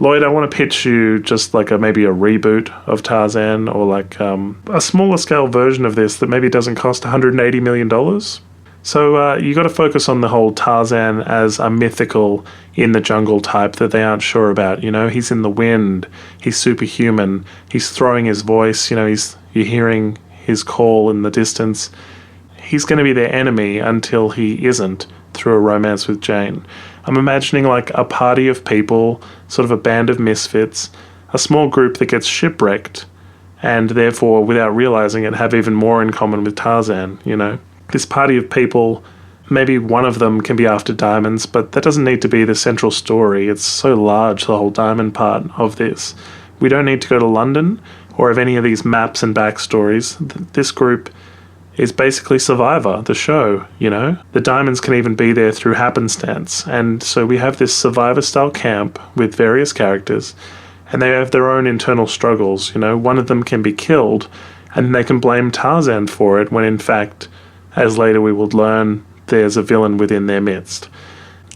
Lloyd, I want to pitch you just like maybe a reboot of Tarzan, or like a smaller scale version of this that maybe doesn't cost $180 million. So you got to focus on the whole Tarzan as a mythical in the jungle type that they aren't sure about. You know, he's in the wind, he's superhuman, he's throwing his voice, you know, you're hearing his call in the distance. He's going to be their enemy until he isn't, through a romance with Jane. I'm imagining like a party of people, sort of a band of misfits, a small group that gets shipwrecked, and therefore, without realizing it, have even more in common with Tarzan, you know. This party of people, maybe one of them can be after diamonds, but that doesn't need to be the central story. It's so large, the whole diamond part of this. We don't need to go to London or have any of these maps and backstories. This group is basically Survivor, the show, you know. The diamonds can even be there through happenstance. And so we have this Survivor-style camp with various characters, and they have their own internal struggles, you know. One of them can be killed, and they can blame Tarzan for it when in fact, as later we will learn, there's a villain within their midst.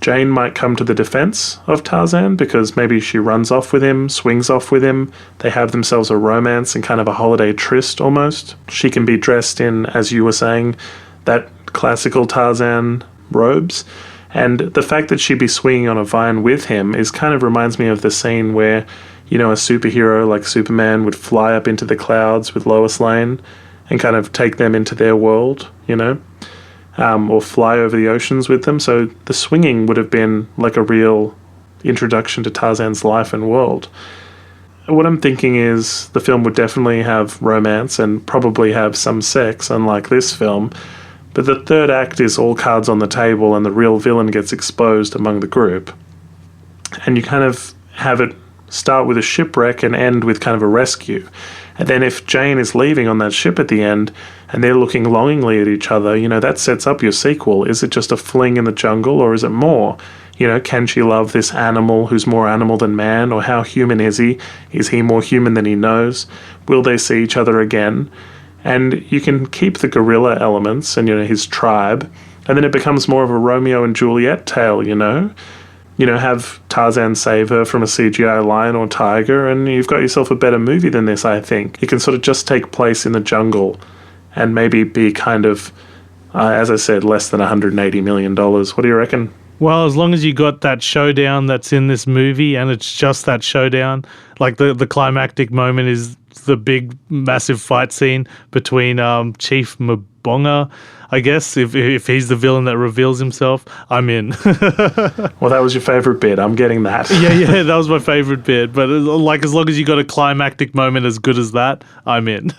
Jane might come to the defense of Tarzan because maybe she runs off with him, swings off with him. They have themselves a romance and kind of a holiday tryst almost. She can be dressed in, as you were saying, that classical Tarzan robes. And the fact that she'd be swinging on a vine with him is kind of reminds me of the scene where, you know, a superhero like Superman would fly up into the clouds with Lois Lane and kind of take them into their world, you know, or fly over the oceans with them. So the swinging would have been like a real introduction to Tarzan's life and world. What I'm thinking is the film would definitely have romance and probably have some sex, unlike this film, but the third act is all cards on the table and the real villain gets exposed among the group. And you kind of have it start with a shipwreck and end with kind of a rescue. And then if Jane is leaving on that ship at the end and they're looking longingly at each other, you know, that sets up your sequel. Is it just a fling in the jungle, or is it more? You know, can she love this animal who's more animal than man, or how human is he? Is he more human than he knows? Will they see each other again? And you can keep the gorilla elements and, you know, his tribe, and then it becomes more of a Romeo and Juliet tale, you know? You know, have Tarzan save her from a CGI lion or tiger, and you've got yourself a better movie than this, I think. It can sort of just take place in the jungle and maybe be kind of, as I said, less than $180 million. What do you reckon? Well, as long as you got that showdown that's in this movie, and it's just that showdown, like the climactic moment is the big, massive fight scene between Chief Mbonga, I guess, if he's the villain that reveals himself, I'm in. Well, that was your favourite bit. I'm getting that. yeah, that was my favourite bit. But like, as long as you got a climactic moment as good as that, I'm in.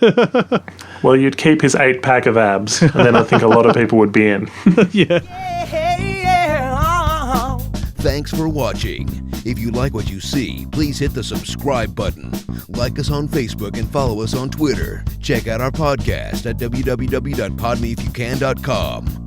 Well, you'd keep his 8-pack of abs, and then I think a lot of people would be in. Yeah. Thanks for watching. If you like what you see, please hit the subscribe button. Like us on Facebook and follow us on Twitter. Check out our podcast at www.podmeifyoucan.com.